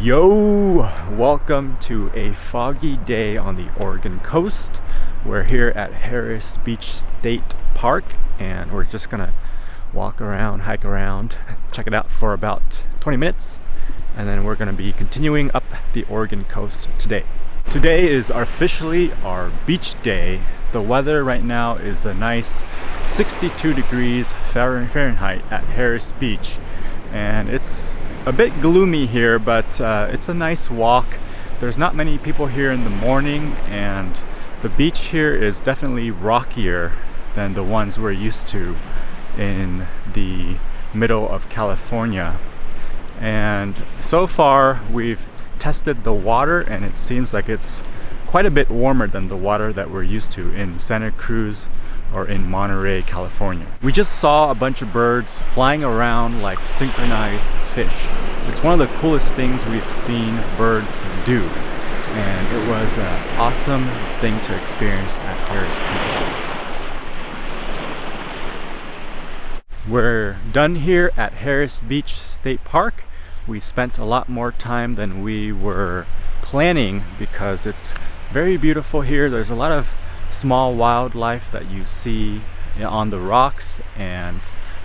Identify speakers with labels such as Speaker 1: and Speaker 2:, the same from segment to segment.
Speaker 1: Yo! Welcome to a foggy day on the Oregon coast. We're here at Harris Beach State Park and we're just gonna walk around, hike around, check it out for about 20 minutes and then we're gonna be continuing up the Oregon coast today. Today is officially our beach day. The weather right now is a nice 62 degrees Fahrenheit at Harris Beach. And it's a bit gloomy here, but it's a nice walk. There's not many people here in the morning, and the beach here is definitely rockier than the ones we're used to in the middle of California. And so far we've tested the water and it seems like it's quite a bit warmer than the water that we're used to in Santa Cruz or in Monterey, California. We just saw a bunch of birds flying around like synchronized fish. It's one of the coolest things we've seen birds do, and it was an awesome thing to experience at Harris Beach. We're done here at Harris Beach State Park. We spent a lot more time than we were planning because it's very beautiful here. There's a lot of small wildlife that you see on the rocks and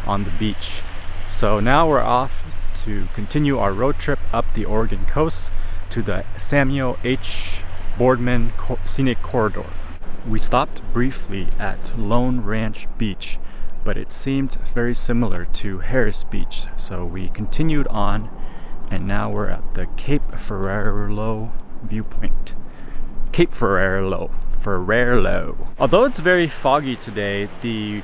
Speaker 1: on the beach. So now we're off to continue our road trip up the Oregon coast to the Samuel H. Boardman Scenic Corridor. We stopped briefly at Lone Ranch Beach, but it seemed very similar to Harris Beach, so we continued on and now we're at the Cape Ferraro viewpoint. Cape Ferraro. Although it's very foggy today, the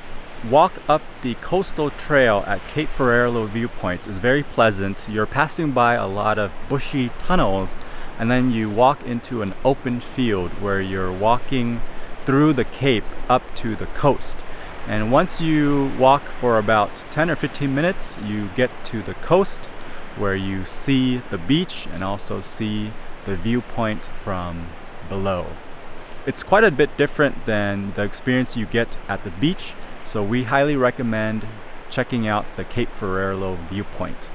Speaker 1: walk up the coastal trail at Cape Ferraro viewpoint is very pleasant. You're passing by a lot of bushy tunnels and then you walk into an open field where you're walking through the cape up to the coast. And once you walk for about 10 or 15 minutes, you get to the coast where you see the beach and also see the viewpoint from below. It's quite a bit different than the experience you get at the beach, so we highly recommend checking out the Cape Ferraro viewpoint.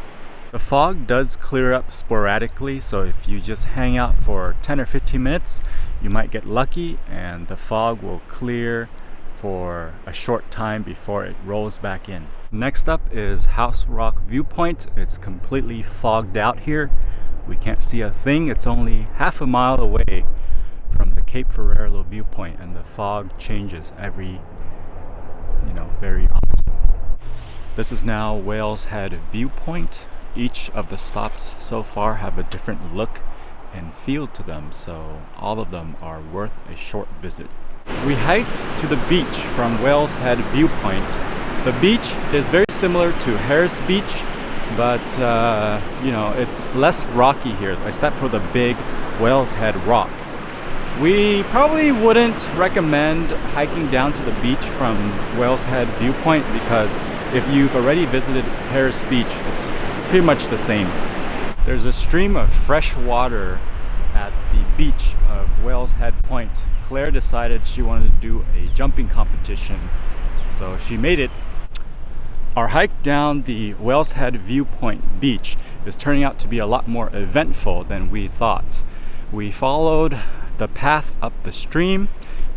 Speaker 1: The fog does clear up sporadically, so if you just hang out for 10 or 15 minutes, you might get lucky and the fog will clear for a short time before it rolls back in. Next up is House Rock Viewpoint. It's completely fogged out here. We can't see a thing. It's only half a mile away from the Cape Ferraro viewpoint, and the fog changes very often. This is now Whales Head viewpoint. Each of the stops so far have a different look and feel to them, so all of them are worth a short visit. We hiked to the beach from Whales Head viewpoint. The beach is very similar to Harris Beach, but it's less rocky here except for the big Whales Head rock. We probably wouldn't recommend hiking down to the beach from Whales Head viewpoint because if you've already visited Harris Beach, it's pretty much the same. There's a stream of fresh water at the beach of Whales Head Point. Claire decided she wanted to do a jumping competition, so she made it. Our hike down the Whales Head viewpoint beach is turning out to be a lot more eventful than we thought. We followed the path up the stream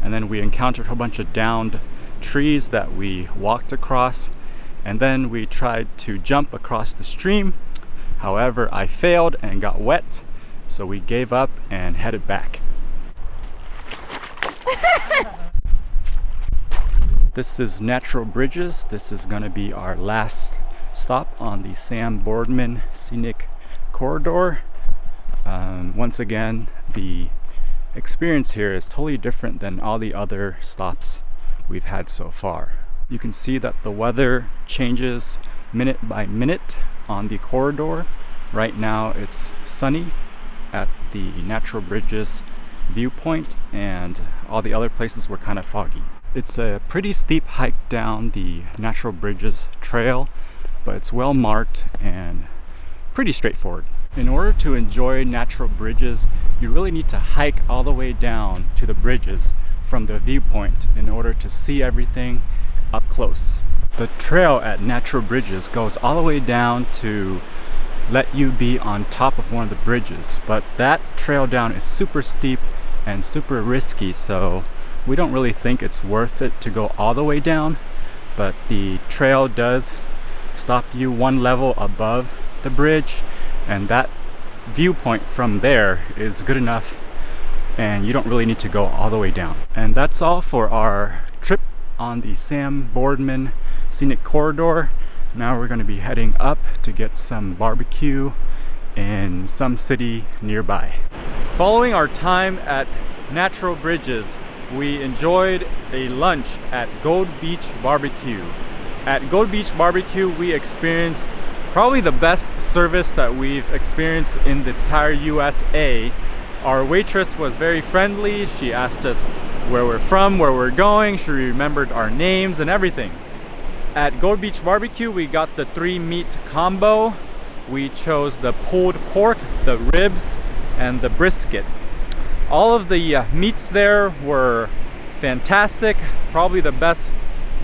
Speaker 1: and then we encountered a whole bunch of downed trees that we walked across, and then we tried to jump across the stream. However, I failed and got wet, so we gave up and headed back. This is Natural Bridges. This is going to be our last stop on the Sam Boardman Scenic Corridor. Once again, the experience here is totally different than all the other stops we've had so far. You can see that the weather changes minute by minute on the corridor. Right now it's sunny at the Natural Bridges viewpoint, and all the other places were kind of foggy. It's a pretty steep hike down the Natural Bridges trail, but it's well marked and pretty straightforward. In order to enjoy Natural Bridges, you really need to hike all the way down to the bridges from the viewpoint in order to see everything up close. The trail at Natural Bridges goes all the way down to let you be on top of one of the bridges. But that trail down is super steep and super risky, so we don't really think it's worth it to go all the way down. But the trail does stop you one level above the bridge, and that viewpoint from there is good enough, and you don't really need to go all the way down. And that's all for our trip on the Sam Boardman Scenic Corridor. Now we're going to be heading up to get some barbecue in some city nearby. Following our time at Natural Bridges, we enjoyed a lunch at Gold Beach BBQ. At Gold Beach BBQ, we experienced probably the best service that we've experienced in the entire USA. Our waitress was very friendly. She asked us where we're from, where we're going. She remembered our names and everything. At Gold Beach BBQ, we got the 3-meat combo. We chose the pulled pork, the ribs, and the brisket. All of the meats there were fantastic. Probably the best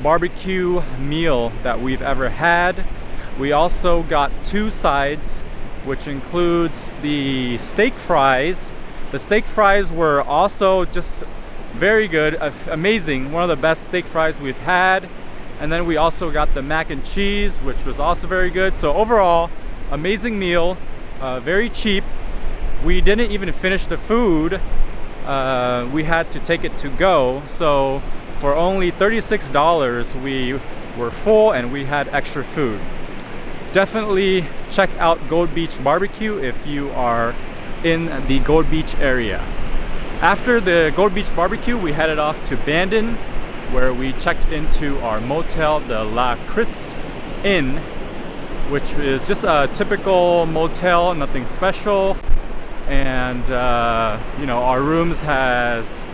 Speaker 1: barbecue meal that we've ever had. We also got 2 sides, which includes the steak fries. The steak fries were also just very good, amazing, one of the best steak fries we've had. And then we also got the mac and cheese, which was also very good. So overall, amazing meal, very cheap. We didn't even finish the food. We had to take it to go. So for only $36, we were full and we had extra food. Definitely check out Gold Beach BBQ if you are in the Gold Beach area. After the Gold Beach BBQ, we headed off to Bandon, where we checked into our motel, the La Cris Inn, which is just a typical motel, nothing special. And our rooms has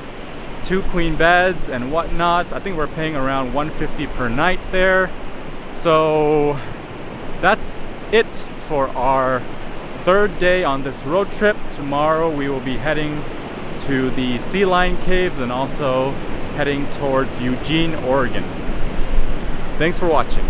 Speaker 1: 2 queen beds and whatnot. I think we're paying around $150 per night there. So that's it for our 3rd day on this road trip. Tomorrow we will be heading to the Sea Lion Caves and also heading towards Eugene, Oregon. Thanks for watching.